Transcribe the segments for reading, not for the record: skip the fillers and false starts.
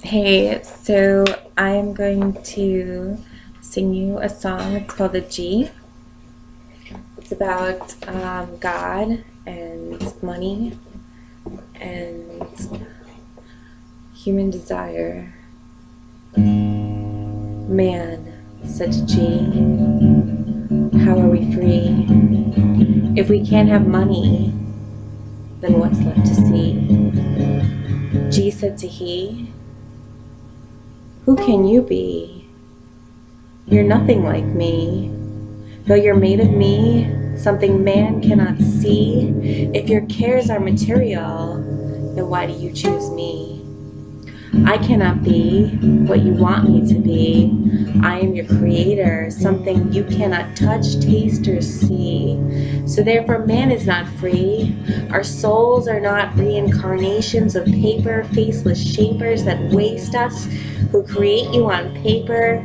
Hey, so I am going to sing you a song. It's called The G. It's about God and money and human desire. Man, such a G. How are we free? If we can't have money, then what's left to see? G said to he, who can you be? You're nothing like me. Though you're made of me, something man cannot see. If your cares are material, then why do you choose me? I cannot be what you want me to be. I am your creator, something you cannot touch, taste, or see. So therefore man is not free. Our souls are not reincarnations of paper, faceless shapers that waste us, who create you on paper,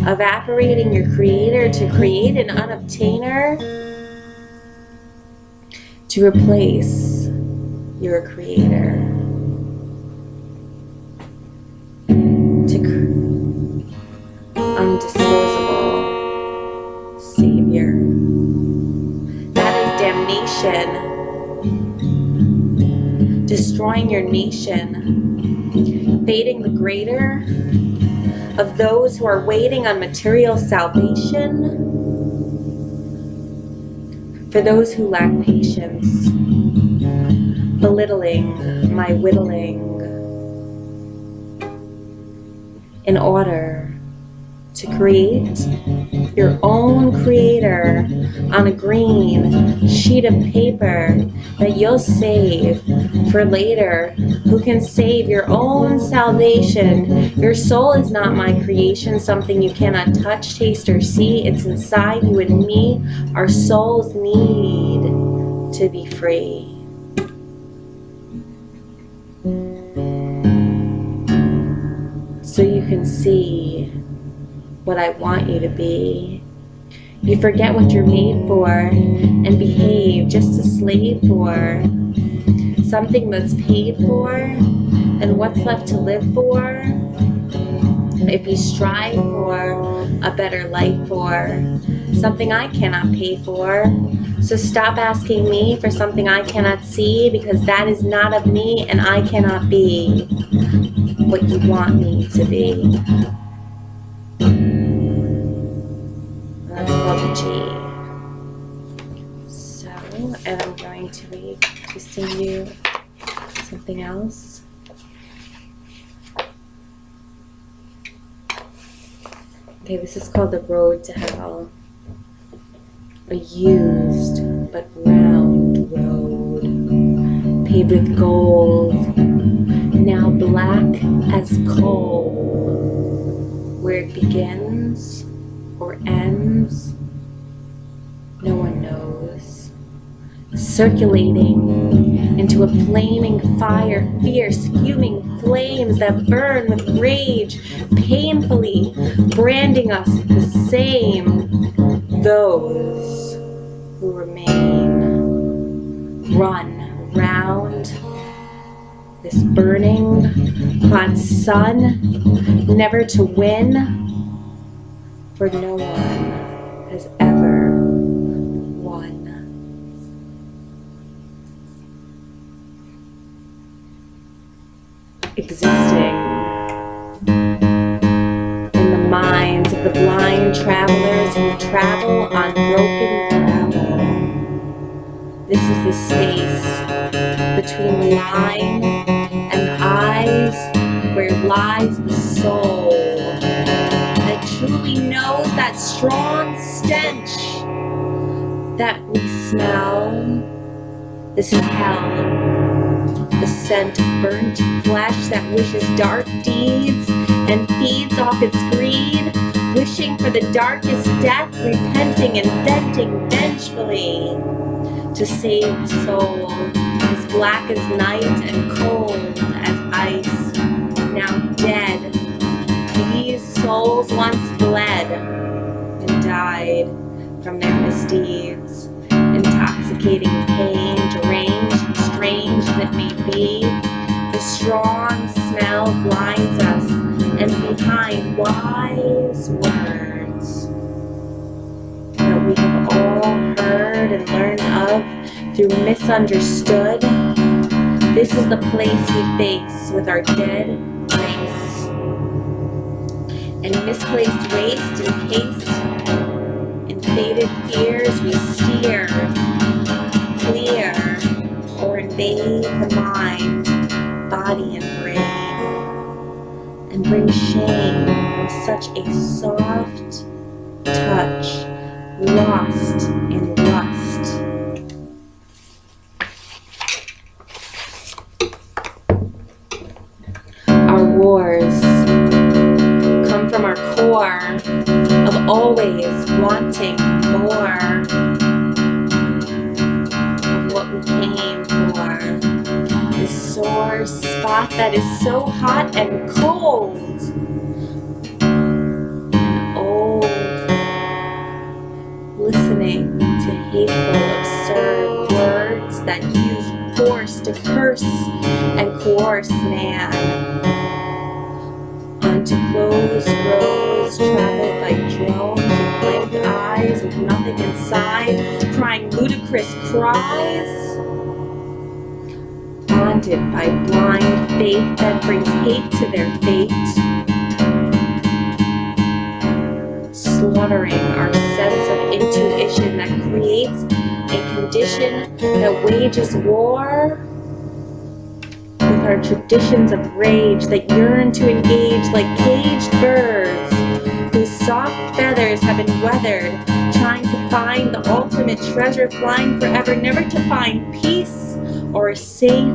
evaporating your creator to create an unobtainer, to replace your creator. Undisposable Savior. That is damnation, destroying your nation, fading the greater of those who are waiting on material salvation, for those who lack patience, belittling my whittling, in order to create your own creator on a green sheet of paper that you'll save for later, who can save your own salvation. Your soul is not my creation, something you cannot touch, taste, or see. It's inside you and me. Our souls need to be free. So you can see what I want you to be. You forget what you're made for and behave just a slave for something that's paid for, and what's left to live for. If you strive for a better life for something I cannot pay for, so stop asking me for something I cannot see, because that is not of me and I cannot be what you want me to be. That's called the G. So, and I'm going to sing you something else. Okay, this is called The Road to Hell. A used but round road, paved with gold, now black as coal. Where it begins or ends, no one knows. Circulating into a flaming fire, fierce, fuming flames that burn with rage, painfully branding us the same. Those who remain run round this burning hot sun, never to win, for no one has ever won. Existing in the minds of the blind travelers who travel on broken gravel. This is the space between the line and the eyes, where lies the soul that truly knows that strong stench that we smell. This is hell, the scent of burnt flesh that wishes dark deeds and feeds off its greed, wishing for the darkest death, repenting and venting vengefully to save the soul, as black as night and cold as ice, now dead. These souls once bled and died from their misdeeds, intoxicating pain, deranged and strange as it may be. The strong smell blinds us behind wise words that we have all heard and learned of through misunderstood. This is the place we face with our dead race. And misplaced waste encased in faded fears, we steer clear or invade the mind, body, and brain, and bring shame from such a soft touch, lost in lust. Our wars come from our core of always wanting more of what we came for. This sore spot that is so hot and cold and old, listening to hateful, absurd words that use force to curse and coerce man. Onto closed roads traveled by drones with blank eyes with nothing inside, crying ludicrous cries. Haunted by blind faith that brings hate to their fate, slaughtering our sense of intuition that creates a condition that wages war with our traditions of rage that yearn to engage like caged birds whose soft feathers have been weathered, trying to find the ultimate treasure, flying forever, never to find peace or a safe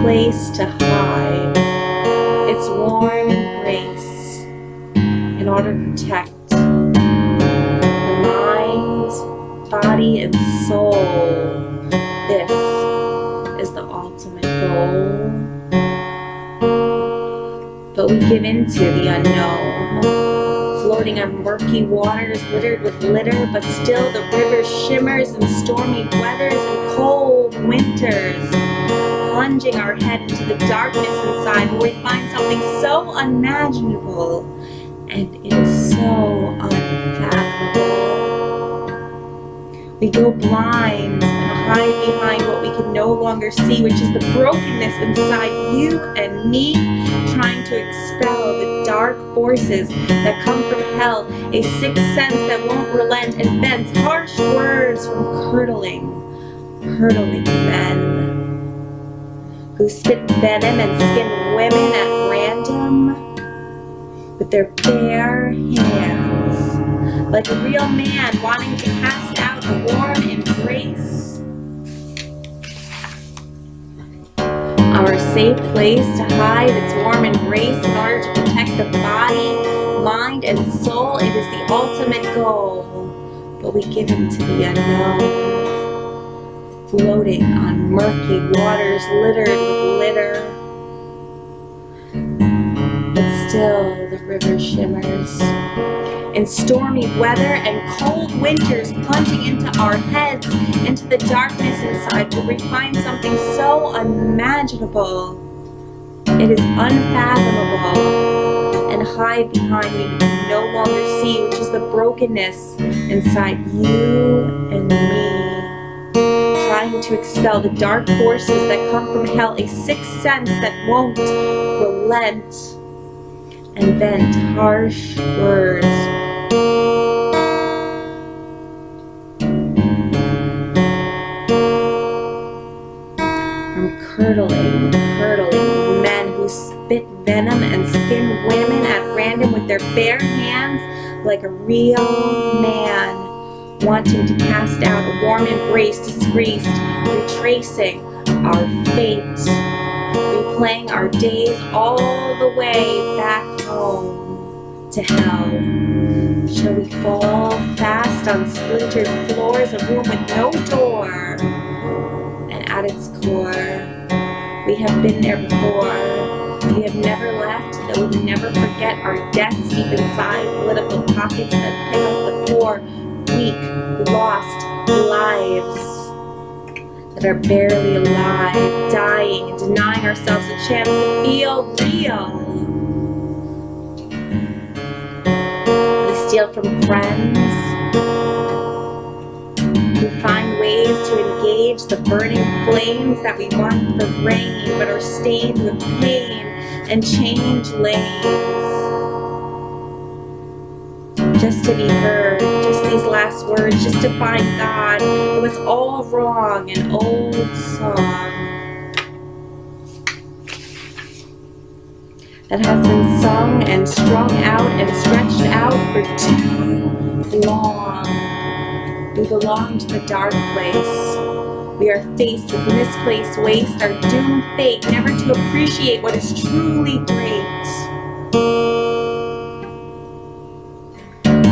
place to hide its warm embrace in order to protect the mind, body, and soul. This is the ultimate goal. But we give into the unknown, floating on murky waters littered with litter, but still the river shimmers in stormy weathers and cold winters, plunging our head into the darkness inside where we find something so unimaginable, and it is so unfathomable. We go blind and hide behind what we can no longer see, which is the brokenness inside you and me, trying to expel the dark forces that come from hell, a sixth sense that won't relent and vents harsh words from hurtling men who spit venom and skin women at random with their bare hands, like a real man wanting to cast out a warm embrace. Our safe place to hide its warm embrace in order to protect the body, mind, and soul. It is the ultimate goal, but we give into the unknown, floating on murky waters littered with litter. But still the river shimmers in stormy weather and cold winters, plunging into our heads, into the darkness inside, where we find something so unimaginable. It is unfathomable, and hide behind we can no longer see, which is the brokenness inside you and me, trying to expel the dark forces that come from hell, a sixth sense that won't relent and vent harsh words. From curdling men who spit venom and skin women at random with their bare hands, like a real man wanting to cast out a warm embrace, disgraced, retracing our fate, replaying our days all the way back home to hell. Shall we fall fast on splintered floors, a room with no door? And at its core, we have been there before. We have never left, that we never forget our debts deep inside political pockets that pick up the poor, weak, lost lives that are barely alive, dying and denying ourselves a chance to feel real. steal from friends. We find ways to engage the burning flames that we want for rain, but are stained with pain and change lanes. Just to be heard, just these last words, just to find God. It was all wrong, an old song that has been sung and strung out and stretched out for too long. We belong to the dark place. We are faced with misplaced waste, our doomed fate, never to appreciate what is truly great.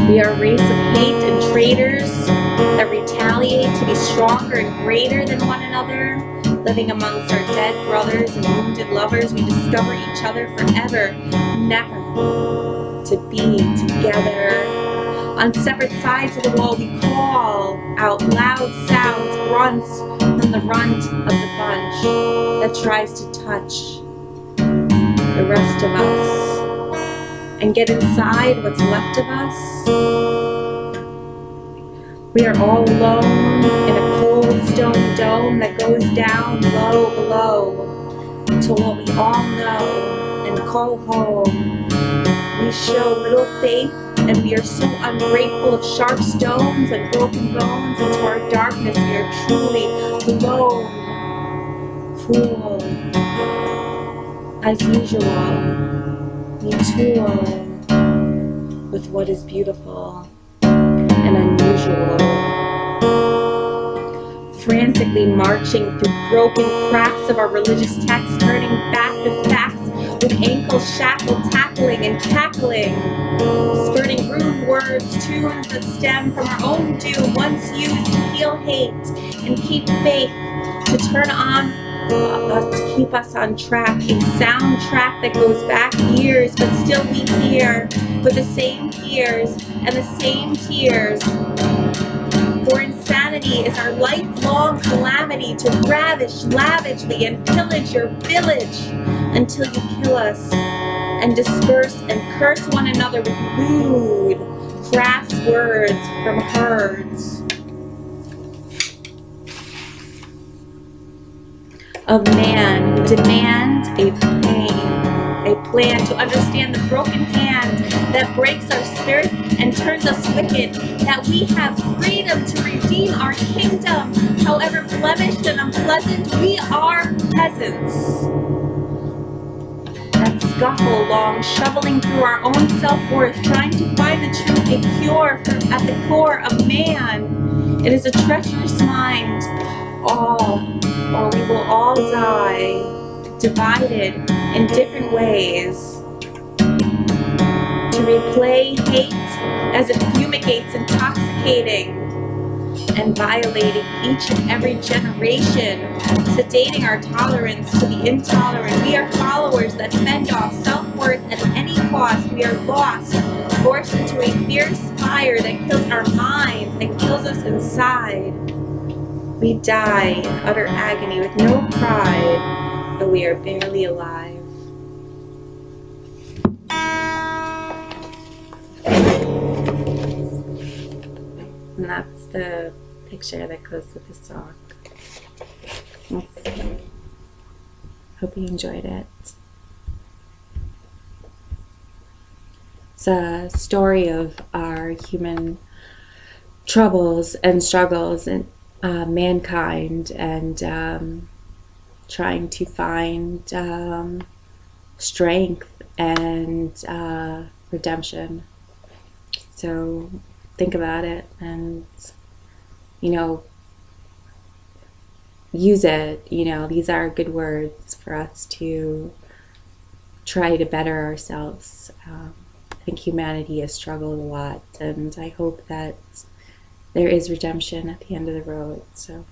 We are a race of hate and traitors that retaliate to be stronger and greater than one another. Living amongst our dead brothers and wounded lovers, we discover each other forever, never to be together. On separate sides of the wall, we call out loud sounds, grunts from the runt of the bunch that tries to touch the rest of us and get inside what's left of us. We are all alone in a cold stone dome that goes down low below to what we all know and call home. We show little faith, and we are so ungrateful of sharp stones and broken bones. Into our darkness we are truly alone, cruel. As usual, we tool with what is beautiful and unusual, frantically marching through broken cracks of our religious texts, turning back the facts with ankles shackled, tackling and cackling, spurting rude words, tunes that stem from our own doom, once used to heal hate and keep faith, to turn on us, to keep us on track, a soundtrack that goes back years, but still we hear with the same fears and the same tears. For insanity is our lifelong calamity, to ravish lavishly and pillage your village until you kill us and disperse and curse one another with lewd, crass words from herds of man who demand a plan to understand the broken hand that breaks our spirit and turns us wicked, that we have freedom to redeem our kingdom. However blemished and unpleasant, we are peasants that scuffle along, shoveling through our own self-worth, trying to find the truth, a cure at the core of man. It is a treacherous mind, or we will all die, divided in different ways. To replay hate as it fumigates, intoxicating and violating each and every generation, sedating our tolerance to the intolerant. We are followers that fend off self-worth at any cost. We are lost, forced into a fierce fire that kills our minds and kills us inside. We die in utter agony with no pride, but we are barely alive. And that's the picture that goes with the song. Hope you enjoyed it. It's a story of our human troubles and struggles and mankind, and trying to find strength and redemption. So think about it and, use it. These are good words for us to try to better ourselves. I think humanity has struggled a lot, and I hope that there is redemption at the end of the road. So